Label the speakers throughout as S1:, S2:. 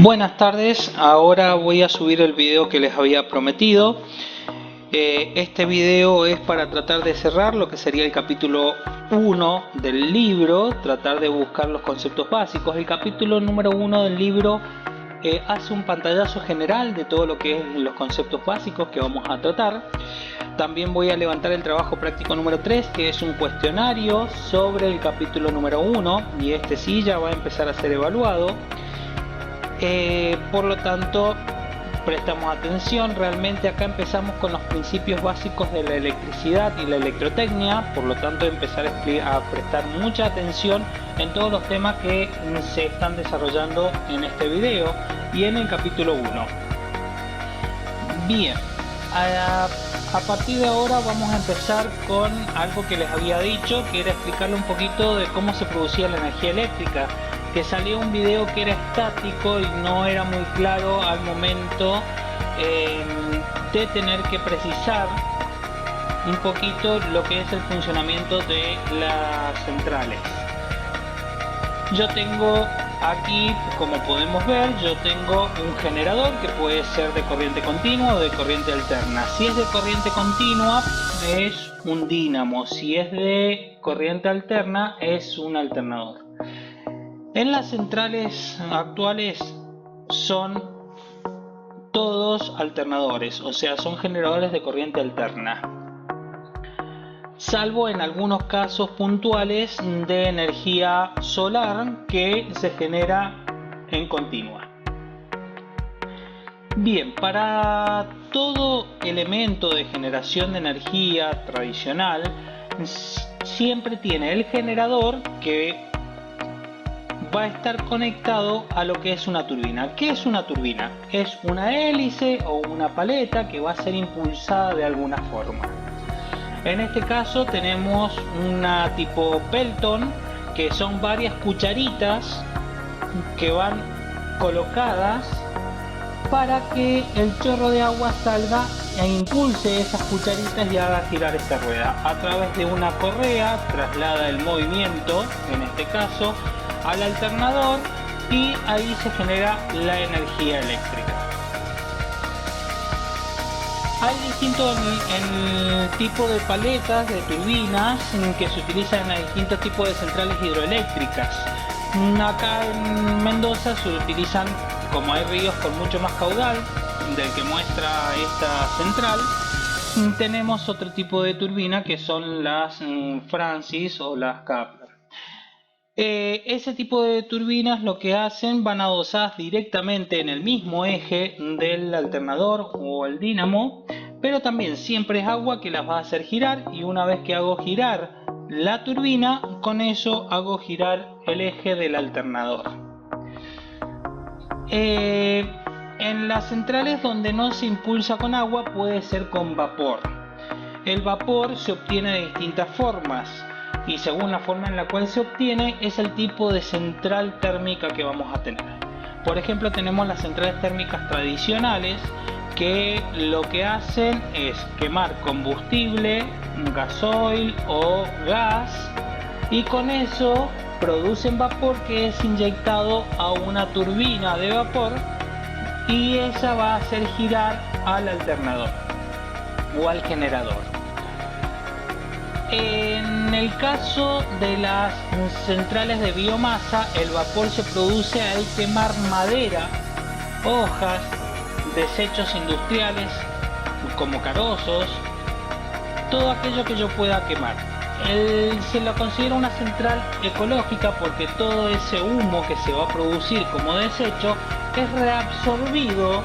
S1: Buenas tardes, ahora voy a subir el video que les había prometido. Este video es para tratar de cerrar lo que sería el capítulo 1 del libro, tratar de buscar los conceptos básicos. El capítulo número 1 del libro hace un pantallazo general de todo lo que es los conceptos básicos que vamos a tratar. También voy a levantar el trabajo práctico número 3, que es un cuestionario sobre el capítulo número 1, y este sí ya va a empezar a ser evaluado. Por lo tanto, prestamos atención. Realmente acá empezamos con los principios básicos de la electricidad y la electrotecnia, por lo tanto empezar a prestar mucha atención en todos los temas que se están desarrollando en este video y en el capítulo 1. Bien, a partir de ahora vamos a empezar con algo que les había dicho, que era explicarle un poquito de cómo se producía la energía eléctrica, que salió un video que era estático y no era muy claro al momento de tener que precisar un poquito lo que es el funcionamiento de las centrales. Yo tengo aquí, como podemos ver, yo tengo un generador que puede ser de corriente continua o de corriente alterna. Si es de corriente continua es un dínamo, si es de corriente alterna es un alternador. En las centrales actuales son todos alternadores, o sea, son generadores de corriente alterna, salvo en algunos casos puntuales de energía solar que se genera en continua. Bien, para todo elemento de generación de energía tradicional siempre tiene el generador que va a estar conectado a lo que es una turbina. ¿Qué es una turbina? Es una hélice o una paleta que va a ser impulsada de alguna forma. En este caso tenemos una tipo Pelton, que son varias cucharitas que van colocadas para que el chorro de agua salga e impulse esas cucharitas y haga girar esta rueda. A través de una correa traslada el movimiento, en este caso, al alternador, y ahí se genera la energía eléctrica. Hay distintos tipos de paletas de turbinas que se utilizan en distintos tipos de centrales hidroeléctricas. Acá en Mendoza se utilizan, como hay ríos con mucho más caudal del que muestra esta central, tenemos otro tipo de turbina que son las Francis o las Kaplan. Ese tipo de turbinas lo que hacen, van adosadas directamente en el mismo eje del alternador o el dínamo, pero también siempre es agua que las va a hacer girar, y una vez que hago girar la turbina, con eso hago girar el eje del alternador. En las centrales donde no se impulsa con agua puede ser con vapor. El vapor se obtiene de distintas formas, y según la forma en la cual se obtiene es el tipo de central térmica que vamos a tener. Por ejemplo, tenemos las centrales térmicas tradicionales, que lo que hacen es quemar combustible, gasoil o gas, y con eso producen vapor que es inyectado a una turbina de vapor, y esa va a hacer girar al alternador o al generador. En el caso de las centrales de biomasa, el vapor se produce al quemar madera, hojas, desechos industriales como carozos, todo aquello que yo pueda quemar. Se lo considera una central ecológica porque todo ese humo que se va a producir como desecho es reabsorbido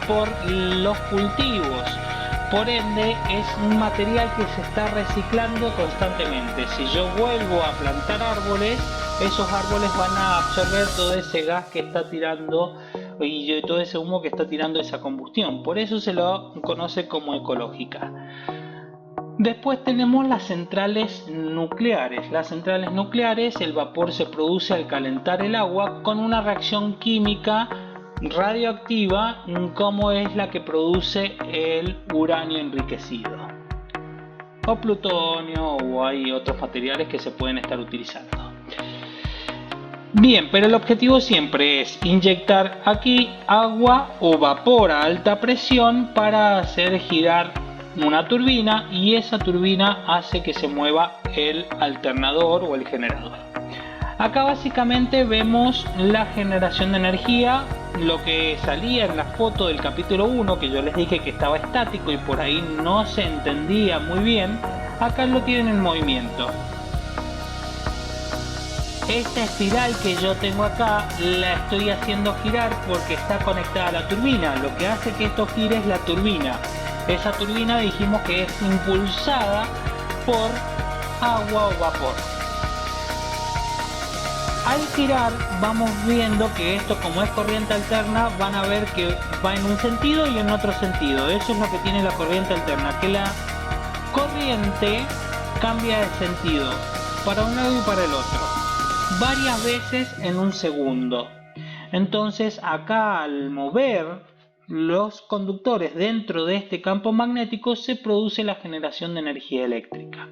S1: por los cultivos. Por ende, es un material que se está reciclando constantemente. Si yo vuelvo a plantar árboles, esos árboles van a absorber todo ese gas que está tirando y todo ese humo que está tirando esa combustión. Por eso se lo conoce como ecológica. Después tenemos las centrales nucleares. Las centrales nucleares, el vapor se produce al calentar el agua con una reacción química radioactiva, como es la que produce el uranio enriquecido o plutonio, o hay otros materiales que se pueden estar utilizando. Bien, pero el objetivo siempre es inyectar aquí agua o vapor a alta presión para hacer girar una turbina, y esa turbina hace que se mueva el alternador o el generador. Acá básicamente vemos la generación de energía, lo que salía en la foto del capítulo 1, que yo les dije que estaba estático y por ahí no se entendía muy bien. Acá lo tienen en movimiento. Esta espiral que yo tengo acá la estoy haciendo girar porque está conectada a la turbina. Lo que hace que esto gire es la turbina. Esa turbina dijimos que es impulsada por agua o vapor. Al girar vamos viendo que esto, como es corriente alterna, van a ver que va en un sentido y en otro sentido. Eso es lo que tiene la corriente alterna, que la corriente cambia de sentido para un lado y para el otro varias veces en un segundo. Entonces acá, al mover los conductores dentro de este campo magnético, se produce la generación de energía eléctrica.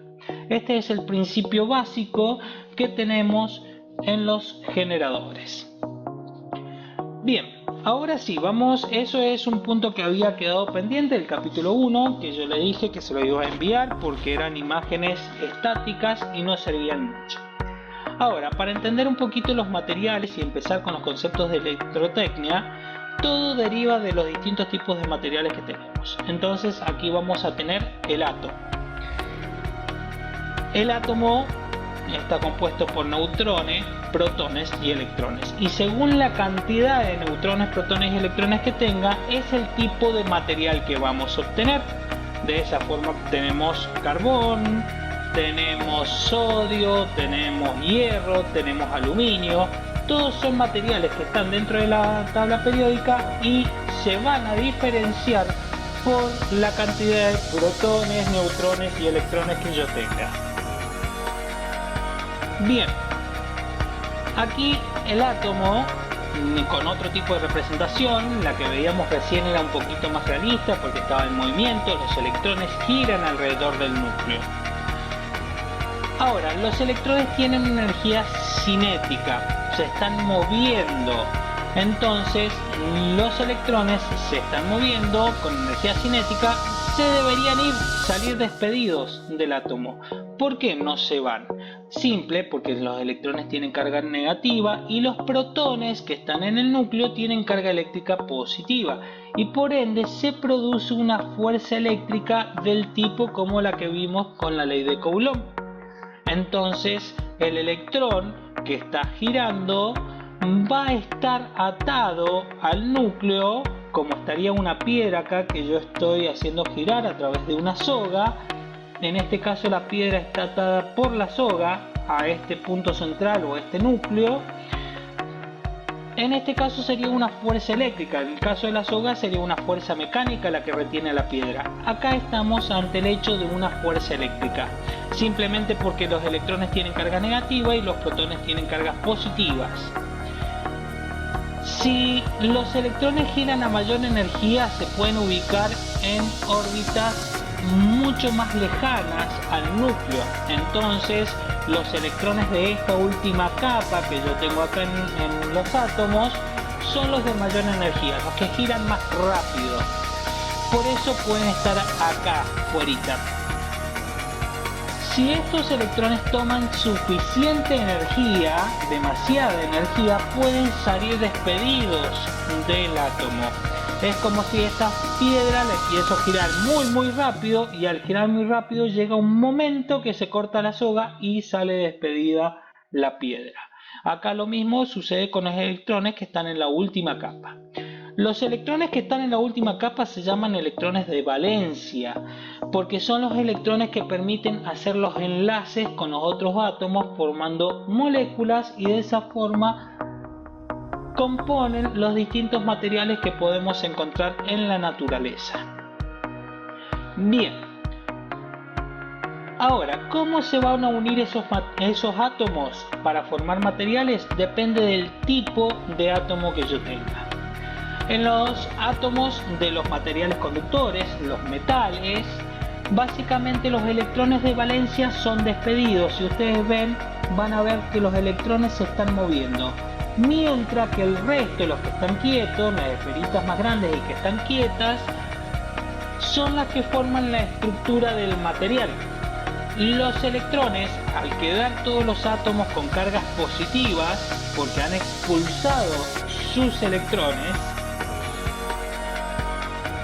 S1: Este es el principio básico que tenemos en los generadores. Bien, ahora sí, vamos, eso es un punto que había quedado pendiente del capítulo 1, que yo le dije que se lo iba a enviar porque eran imágenes estáticas y no servían mucho. Ahora, para entender un poquito los materiales y empezar con los conceptos de electrotecnia, todo deriva de los distintos tipos de materiales que tenemos. Entonces aquí vamos a tener el átomo. El átomo está compuesto por neutrones, protones y electrones. Y según la cantidad de neutrones, protones y electrones que tenga, es el tipo de material que vamos a obtener. De esa forma tenemos carbón, tenemos sodio, tenemos hierro, tenemos aluminio. Todos son materiales que están dentro de la tabla periódica y se van a diferenciar por la cantidad de protones, neutrones y electrones que yo tenga. Bien, aquí el átomo con otro tipo de representación, la que veíamos recién era un poquito más realista porque estaba en movimiento, los electrones giran alrededor del núcleo. Ahora, los electrones tienen una energía cinética, se están moviendo. Entonces, los electrones se están moviendo con energía cinética, se deberían salir despedidos del átomo. ¿Por qué no se van? Simple, porque los electrones tienen carga negativa y los protones que están en el núcleo tienen carga eléctrica positiva, y por ende se produce una fuerza eléctrica del tipo como la que vimos con la ley de Coulomb. Entonces el electrón que está girando va a estar atado al núcleo, como estaría una piedra acá que yo estoy haciendo girar a través de una soga. En este caso la piedra está atada por la soga a este punto central o a este núcleo. En este caso sería una fuerza eléctrica, en el caso de la soga sería una fuerza mecánica la que retiene la piedra. Acá estamos ante el hecho de una fuerza eléctrica, simplemente porque los electrones tienen carga negativa y los protones tienen cargas positivas. Si los electrones giran a mayor energía, se pueden ubicar en órbitas mucho más lejanas al núcleo. Entonces los electrones de esta última capa que yo tengo acá en los átomos son los de mayor energía, los que giran más rápido. Por eso pueden estar acá fuerita. Si estos electrones toman suficiente energía, demasiada energía, pueden salir despedidos del átomo. Es como si esta piedra la empiezo a girar muy rápido, y al girar muy rápido llega un momento que se corta la soga y sale despedida la piedra. Acá lo mismo sucede con los electrones que están en la última capa. Los electrones que están en la última capa se llaman electrones de valencia, porque son los electrones que permiten hacer los enlaces con los otros átomos formando moléculas, y de esa forma componen los distintos materiales que podemos encontrar en la naturaleza. Bien, ahora, ¿cómo se van a unir esos átomos para formar materiales? Depende del tipo de átomo que yo tenga. En los átomos de los materiales conductores, los metales, básicamente los electrones de valencia son despedidos. Si ustedes ven, van a ver que los electrones se están moviendo, mientras que el resto, los que están quietos, las esferitas más grandes y que están quietas, son las que forman la estructura del material. Los electrones, al quedar todos los átomos con cargas positivas, porque han expulsado sus electrones,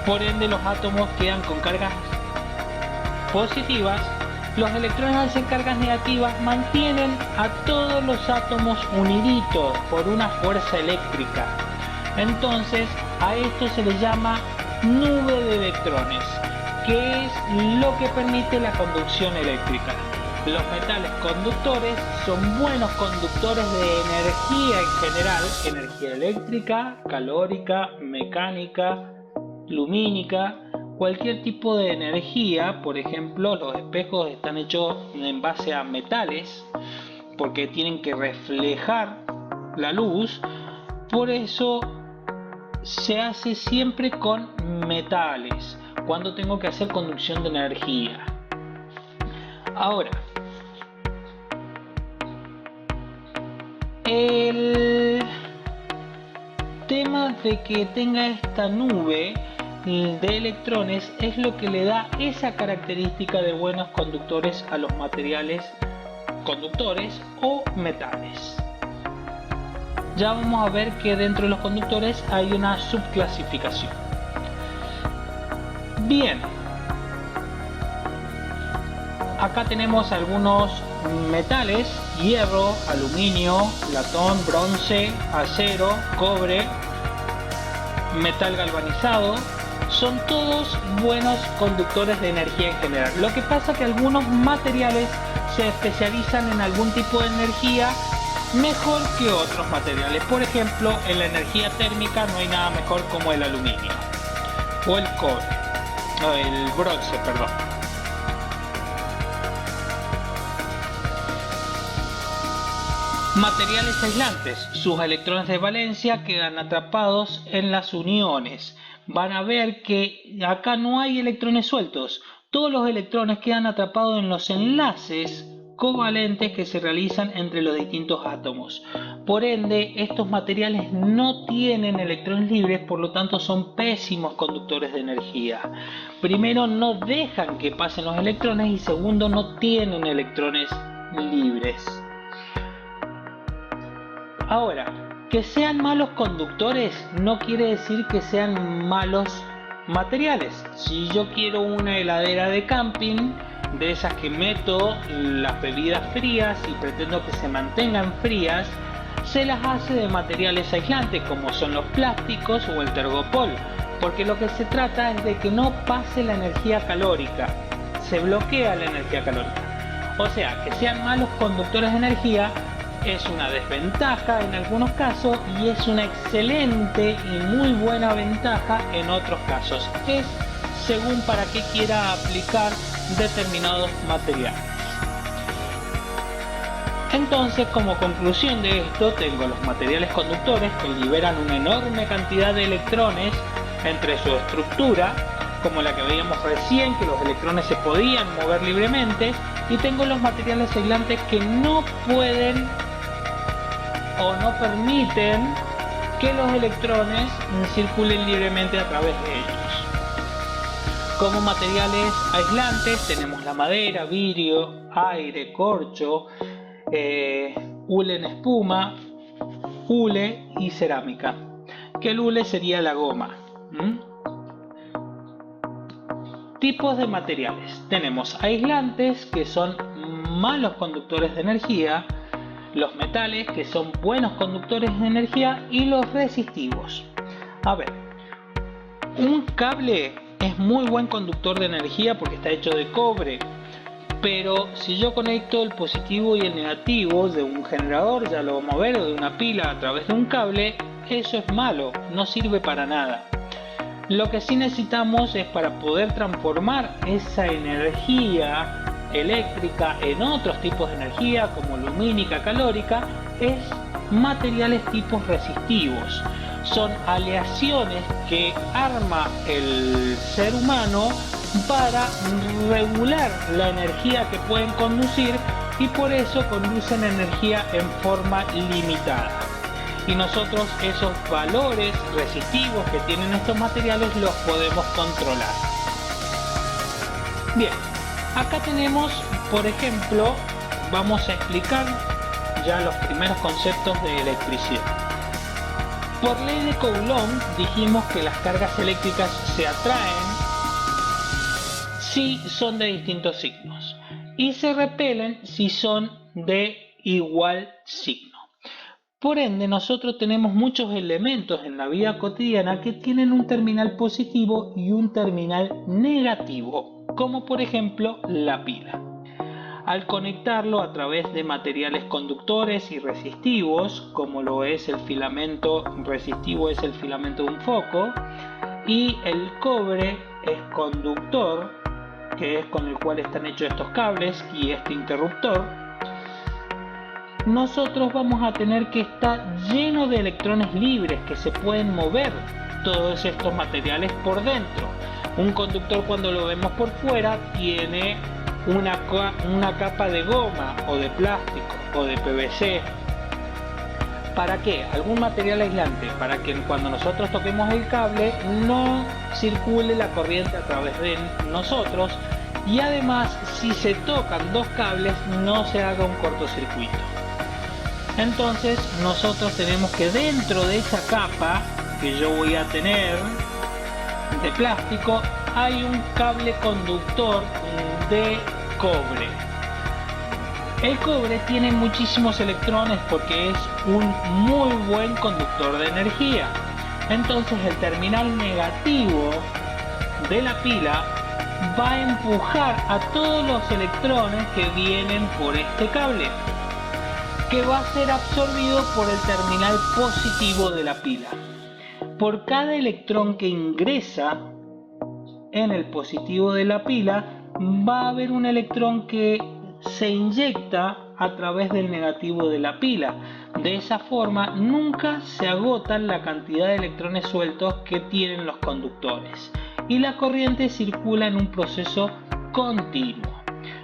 S1: por ende los átomos quedan con cargas positivas. Los electrones, al ser cargas negativas, mantienen a todos los átomos uniditos por una fuerza eléctrica. Entonces a esto se le llama nube de electrones, que es lo que permite la conducción eléctrica. Los metales conductores son buenos conductores de energía en general, energía eléctrica, calórica, mecánica, lumínica, cualquier tipo de energía. Por ejemplo, los espejos están hechos en base a metales porque tienen que reflejar la luz, por eso se hace siempre con metales cuando tengo que hacer conducción de energía. Ahora, el tema de que tenga esta nube de electrones es lo que le da esa característica de buenos conductores a los materiales conductores o metales. Ya vamos a ver que dentro de los conductores hay una subclasificación. Bien, acá tenemos algunos metales: hierro, aluminio, latón, bronce, acero, cobre, metal galvanizado. Son todos buenos conductores de energía en general. Lo que pasa es que algunos materiales se especializan en algún tipo de energía mejor que otros materiales. Por ejemplo, en la energía térmica no hay nada mejor como el aluminio o el cobre, o el bronce, perdón. Materiales aislantes: sus electrones de valencia quedan atrapados en las uniones. Van a ver que acá no hay electrones sueltos, todos los electrones quedan atrapados en los enlaces covalentes que se realizan entre los distintos átomos. Por ende, estos materiales no tienen electrones libres, por lo tanto son pésimos conductores de energía. Primero, no dejan que pasen los electrones, y segundo, no tienen electrones libres. Ahora, que sean malos conductores no quiere decir que sean malos materiales. Si yo quiero una heladera de camping, de esas que meto las bebidas frías y pretendo que se mantengan frías, se las hace de materiales aislantes como son los plásticos o el tergopol, porque lo que se trata es de que no pase la energía calórica, se bloquea la energía calórica. O sea, que sean malos conductores de energía es una desventaja en algunos casos y es una excelente y muy buena ventaja en otros casos. Es según para qué quiera aplicar determinados materiales. Entonces, como conclusión de esto, tengo los materiales conductores que liberan una enorme cantidad de electrones entre su estructura, como la que veíamos recién, que los electrones se podían mover libremente, y tengo los materiales aislantes que no pueden o no permiten que los electrones circulen libremente a través de ellos. Como materiales aislantes tenemos la madera, vidrio, aire, corcho, hule en espuma, hule y cerámica, que el hule sería la goma. Tipos de materiales: tenemos aislantes, que son malos conductores de energía; los metales, que son buenos conductores de energía; y los resistivos. A ver, un cable es muy buen conductor de energía porque está hecho de cobre, pero si yo conecto el positivo y el negativo de un generador, ya lo vamos a ver, o de una pila a través de un cable, eso es malo, no sirve para nada. Lo que sí necesitamos es, para poder transformar esa energía eléctrica en otros tipos de energía como lumínica, calórica, es materiales tipos resistivos. Son aleaciones que arma el ser humano para regular la energía que pueden conducir y por eso conducen energía en forma limitada. Y nosotros esos valores resistivos que tienen estos materiales los podemos controlar. Bien, acá tenemos, por ejemplo, vamos a explicar ya los primeros conceptos de electricidad. Por ley de Coulomb dijimos que las cargas eléctricas se atraen si son de distintos signos y se repelen si son de igual signo. Por ende, nosotros tenemos muchos elementos en la vida cotidiana que tienen un terminal positivo y un terminal negativo, como por ejemplo la pila. Al conectarlo a través de materiales conductores y resistivos, como lo es el filamento resistivo, es el filamento de un foco, y el cobre es conductor, que es con el cual están hechos estos cables y este interruptor, nosotros vamos a tener que estar lleno de electrones libres que se pueden mover todos estos materiales por dentro. Un conductor, cuando lo vemos por fuera, tiene una capa de goma o de plástico o de PVC. ¿Para qué? Algún material aislante, para que cuando nosotros toquemos el cable no circule la corriente a través de nosotros, y además si se tocan dos cables no se haga un cortocircuito. Entonces nosotros tenemos que, dentro de esa capa que yo voy a tener de plástico, hay un cable conductor de cobre. El cobre tiene muchísimos electrones porque es un muy buen conductor de energía. Entonces el terminal negativo de la pila va a empujar a todos los electrones que vienen por este cable, que va a ser absorbido por el terminal positivo de la pila. Por cada electrón que ingresa en el positivo de la pila, va a haber un electrón que se inyecta a través del negativo de la pila. De esa forma nunca se agotan la cantidad de electrones sueltos que tienen los conductores y la corriente circula en un proceso continuo.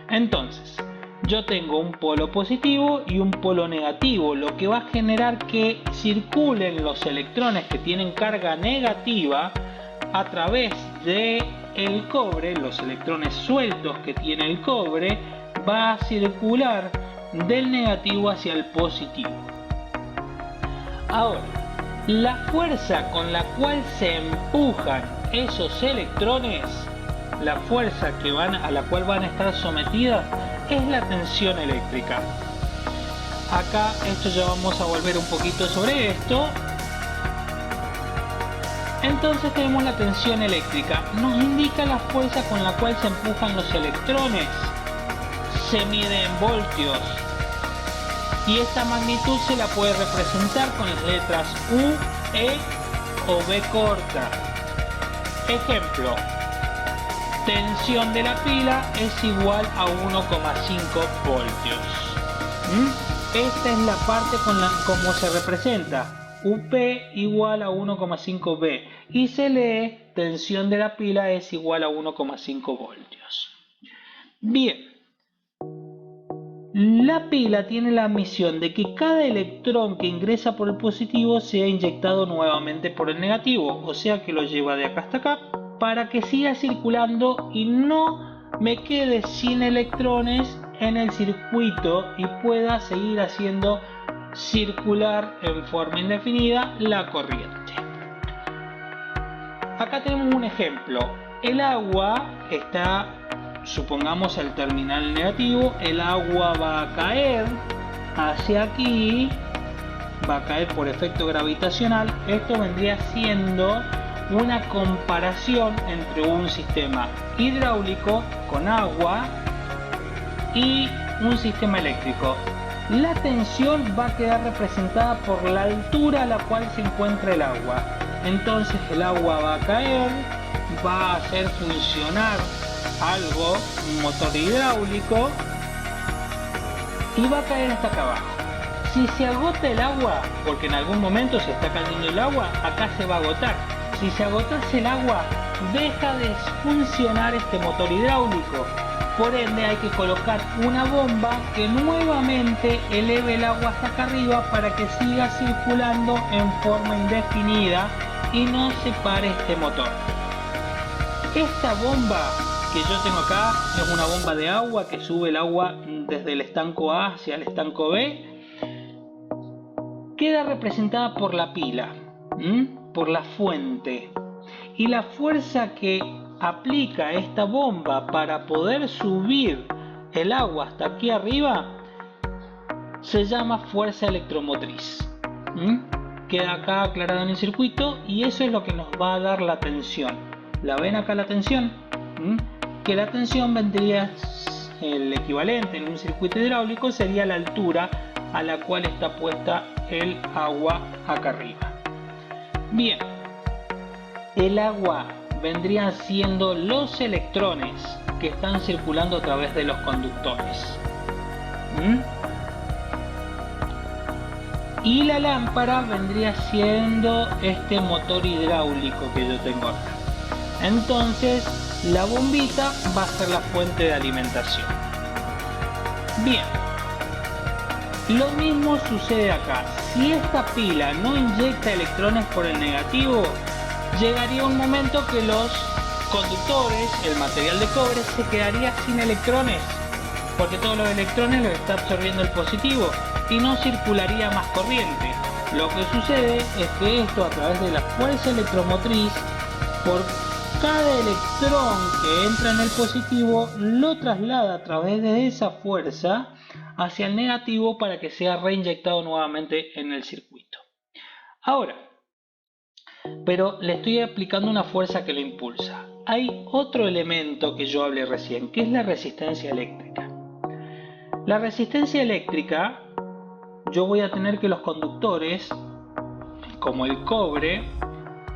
S1: Entonces, yo tengo un polo positivo y un polo negativo, lo que va a generar que circulen los electrones que tienen carga negativa a través de el cobre. Los electrones sueltos que tiene el cobre va a circular del negativo hacia el positivo. Ahora, la fuerza con la cual se empujan esos electrones, la fuerza a la cual van a estar sometidas, es la tensión eléctrica. Acá esto ya vamos a volver un poquito sobre esto. Entonces tenemos la tensión eléctrica, nos indica la fuerza con la cual se empujan los electrones, se mide en voltios y esta magnitud se la puede representar con las letras U, E o B corta. Ejemplo, tensión de la pila es igual a 1,5 voltios. Esta es la parte como se representa. UP igual a 1,5 B y se lee tensión de la pila es igual a 1,5 voltios. Bien, la pila tiene la misión de que cada electrón que ingresa por el positivo sea inyectado nuevamente por el negativo, o sea que lo lleva de acá hasta acá para que siga circulando y no me quede sin electrones en el circuito y pueda seguir haciendo circular en forma indefinida la corriente. Acá tenemos un ejemplo. El agua está, supongamos, el terminal negativo. El agua va a caer hacia aquí, va a caer por efecto gravitacional. Esto vendría siendo una comparación entre un sistema hidráulico con agua y un sistema eléctrico. La tensión va a quedar representada por la altura a la cual se encuentra el agua. Entonces el agua va a caer, va a hacer funcionar algo, un motor hidráulico, y va a caer hasta acá abajo. Si se agota el agua, porque en algún momento se está cayendo el agua, acá se va a agotar. Si se agotase el agua, deja de funcionar este motor hidráulico Por ende hay que colocar una bomba que nuevamente eleve el agua hasta acá arriba para que siga circulando en forma indefinida y no se pare este motor. Esta bomba que yo tengo acá es una bomba de agua que sube el agua desde el estanco A hacia el estanco B. Queda representada por la pila, por la fuente. Y la fuerza que aplica esta bomba para poder subir el agua hasta aquí arriba se llama fuerza electromotriz. Queda acá aclarado en el circuito y eso es lo que nos va a dar la tensión. ¿La ven acá la tensión? Que la tensión vendría, el equivalente en un circuito hidráulico sería la altura a la cual está puesta el agua acá arriba. Bien, el agua vendrían siendo los electrones que están circulando a través de los conductores. Y la lámpara vendría siendo este motor hidráulico que yo tengo acá. Entonces la bombita va a ser la fuente de alimentación. Bien, lo mismo sucede acá. Si esta pila no inyecta electrones por el negativo, llegaría un momento que los conductores, el material de cobre, se quedaría sin electrones, porque todos los electrones los está absorbiendo el positivo y no circularía más corriente. Lo que sucede es que esto, a través de la fuerza electromotriz, por cada electrón que entra en el positivo, lo traslada a través de esa fuerza hacia el negativo para que sea reinyectado nuevamente en el circuito. Ahora, pero le estoy aplicando una fuerza que lo impulsa. Hay otro elemento que yo hablé recién, que es la resistencia eléctrica. La resistencia eléctrica, yo voy a tener que los conductores, como el cobre,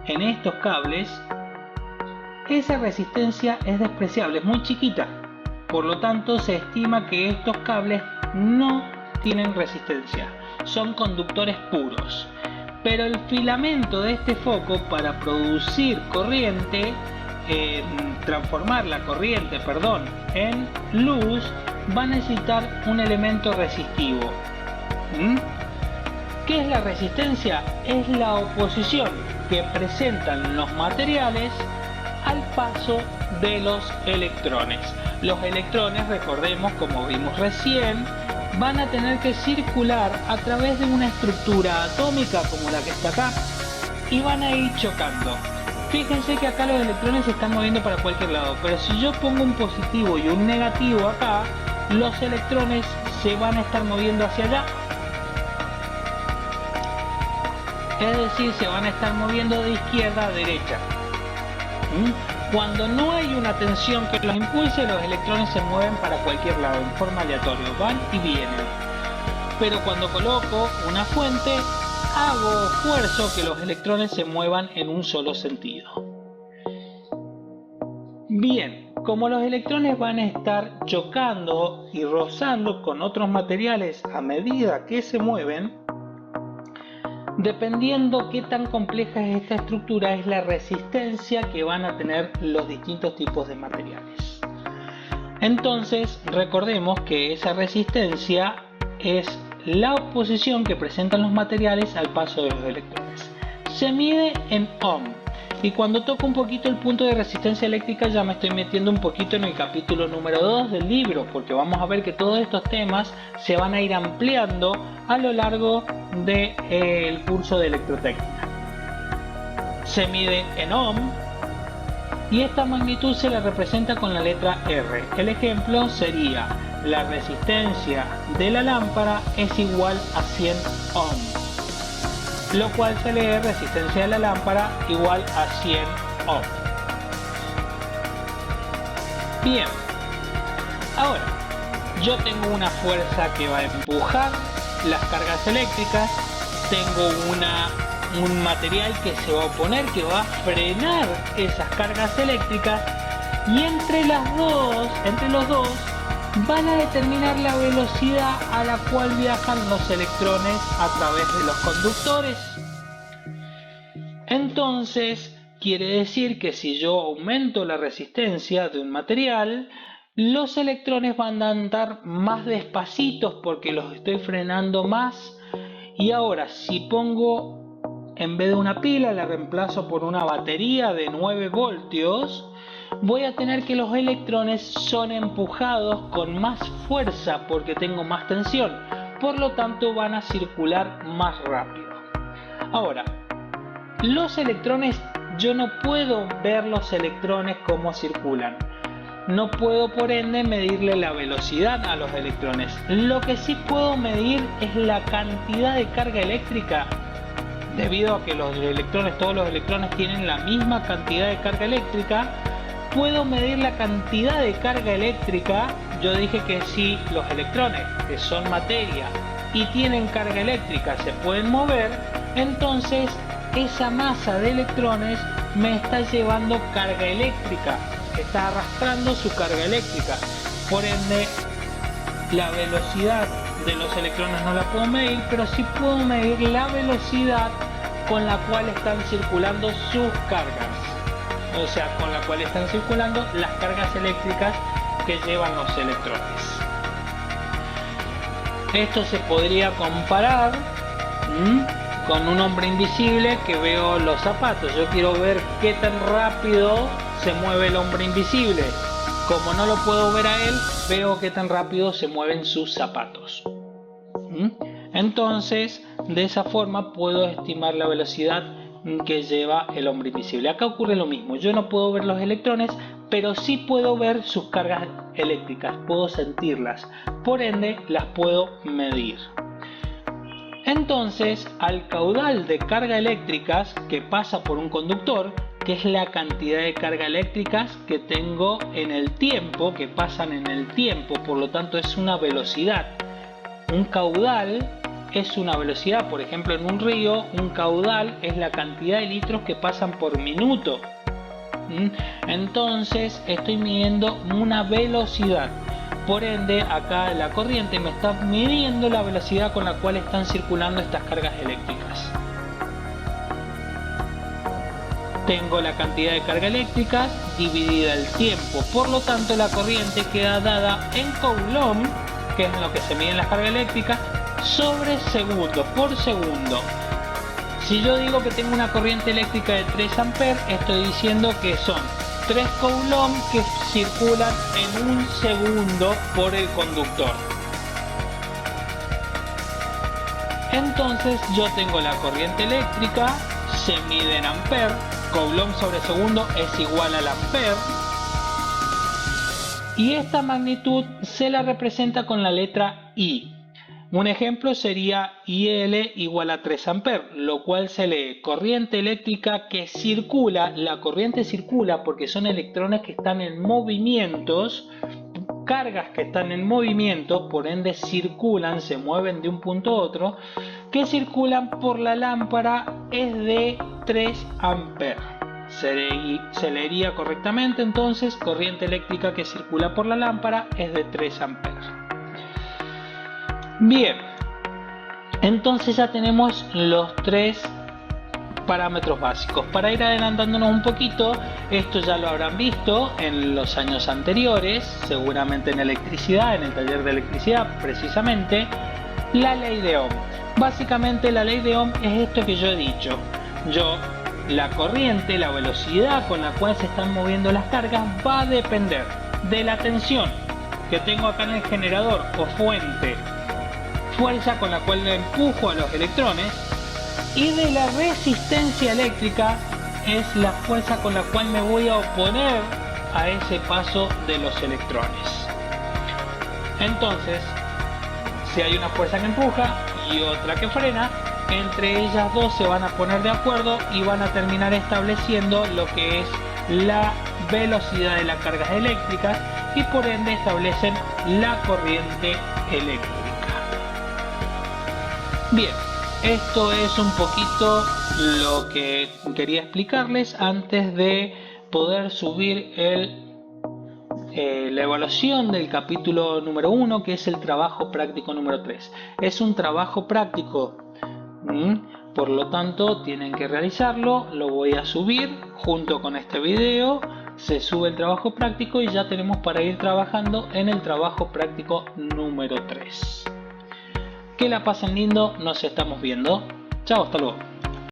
S1: en estos cables, esa resistencia es despreciable, es muy chiquita. Por lo tanto, se estima que estos cables no tienen resistencia, son conductores puros. Pero el filamento de este foco, para producir corriente, transformar la corriente, en luz, va a necesitar un elemento resistivo. ¿Qué es la resistencia? Es la oposición que presentan los materiales al paso de los electrones. Los electrones, recordemos, como vimos recién, van a tener que circular a través de una estructura atómica como la que está acá y van a ir chocando. Fíjense que acá los electrones se están moviendo para cualquier lado, pero si yo pongo un positivo y un negativo acá, los electrones se van a estar moviendo hacia allá. Es decir, se van a estar moviendo de izquierda a derecha. Cuando no hay una tensión que los impulse, los electrones se mueven para cualquier lado, en forma aleatoria, van y vienen. Pero cuando coloco una fuente, hago esfuerzo que los electrones se muevan en un solo sentido. Bien, como los electrones van a estar chocando y rozando con otros materiales a medida que se mueven, dependiendo qué tan compleja es esta estructura, es la resistencia que van a tener los distintos tipos de materiales. Entonces, recordemos que esa resistencia es la oposición que presentan los materiales al paso de los electrones. Se mide en ohm. Y cuando toco un poquito el punto de resistencia eléctrica, ya me estoy metiendo un poquito en el capítulo número 2 del libro, porque vamos a ver que todos estos temas se van a ir ampliando a lo largo del curso de electrotécnica. Se mide en ohm y esta magnitud se la representa con la letra R. El ejemplo sería: la resistencia de la lámpara es igual a 100 ohm. Lo cual se lee resistencia de la lámpara igual a 100 ohm. Bien, ahora yo tengo una fuerza que va a empujar las cargas eléctricas, tengo un material que se va a oponer, que va a frenar esas cargas eléctricas, y entre los dos van a determinar la velocidad a la cual viajan los electrones a través de los conductores. Entonces, quiere decir que si yo aumento la resistencia de un material, los electrones van a andar más despacitos porque los estoy frenando más. Y ahora, si pongo, en vez de una pila, la reemplazo por una batería de 9 voltios, voy a tener que los electrones son empujados con más fuerza porque tengo más tensión. Por lo tanto, van a circular más rápido. Ahora, los electrones, yo no puedo ver los electrones cómo circulan. No puedo, por ende, medirle la velocidad a los electrones. Lo que sí puedo medir es la cantidad de carga eléctrica. Debido a que los electrones, todos los electrones tienen la misma cantidad de carga eléctrica, puedo medir la cantidad de carga eléctrica. Yo dije que si los electrones, que son materia y tienen carga eléctrica, se pueden mover, entonces esa masa de electrones me está llevando carga eléctrica, está arrastrando su carga eléctrica. Por ende, la velocidad de los electrones no la puedo medir, pero sí puedo medir la velocidad con la cual están circulando sus cargas, o sea, con la cual están circulando las cargas eléctricas que llevan los electrones. Esto se podría comparar con un hombre invisible que veo los zapatos. Yo quiero ver qué tan rápido se mueve el hombre invisible. Como no lo puedo ver a él, veo qué tan rápido se mueven sus zapatos. Entonces, de esa forma puedo estimar la velocidad que lleva el hombre invisible. Acá ocurre lo mismo. Yo no puedo ver los electrones, pero sí puedo ver sus cargas eléctricas. Puedo sentirlas. Por ende, las puedo medir. Entonces, al caudal de carga eléctricas que pasa por un conductor, que es la cantidad de carga eléctricas que tengo en el tiempo, que pasan en el tiempo, por lo tanto es una velocidad. Un caudal es una velocidad, por ejemplo en un río, un caudal es la cantidad de litros que pasan por minuto. Entonces estoy midiendo una velocidad. Por ende, acá la corriente me está midiendo la velocidad con la cual están circulando estas cargas eléctricas. Tengo la cantidad de carga eléctricas dividida el tiempo, por lo tanto la corriente queda dada en coulomb, que es lo que se mide en las cargas eléctricas, sobre segundo, por segundo. Si yo digo que tengo una corriente eléctrica de 3 amperes, estoy diciendo que son 3 coulomb que circulan en un segundo por el conductor. Entonces yo tengo la corriente eléctrica, se mide en amperes, coulomb sobre segundo es igual al ampere, y esta magnitud se la representa con la letra I. Un ejemplo sería IL igual a 3 amperes, lo cual se lee corriente eléctrica que circula. La corriente circula porque son electrones que están en movimientos, cargas que están en movimiento, por ende circulan, se mueven de un punto a otro, que circulan por la lámpara, es de 3 amperes. Se leería correctamente entonces, corriente eléctrica que circula por la lámpara es de 3 amperes. Bien, entonces ya tenemos los 3 parámetros básicos. Para ir adelantándonos un poquito, esto ya lo habrán visto en los años anteriores, seguramente en electricidad, en el taller de electricidad precisamente, la ley de Ohm. Básicamente la ley de Ohm es esto que yo he dicho. La corriente, la velocidad con la cual se están moviendo las cargas va a depender de la tensión que tengo acá en el generador o fuente, fuerza con la cual le empujo a los electrones, y de la resistencia eléctrica, es la fuerza con la cual me voy a oponer a ese paso de los electrones. Entonces, si hay una fuerza que empuja y otra que frena, entre ellas dos se van a poner de acuerdo y van a terminar estableciendo lo que es la velocidad de las cargas eléctricas y por ende establecen la corriente eléctrica. Bien, esto es un poquito lo que quería explicarles antes de poder subir la evaluación del capítulo número 1, que es el trabajo práctico número 3. Es un trabajo práctico, por lo tanto tienen que realizarlo. Lo voy a subir junto con este video. se sube el trabajo práctico y ya tenemos para ir trabajando en el trabajo práctico número 3. Que la pasen lindo, nos estamos viendo. Chao, hasta luego.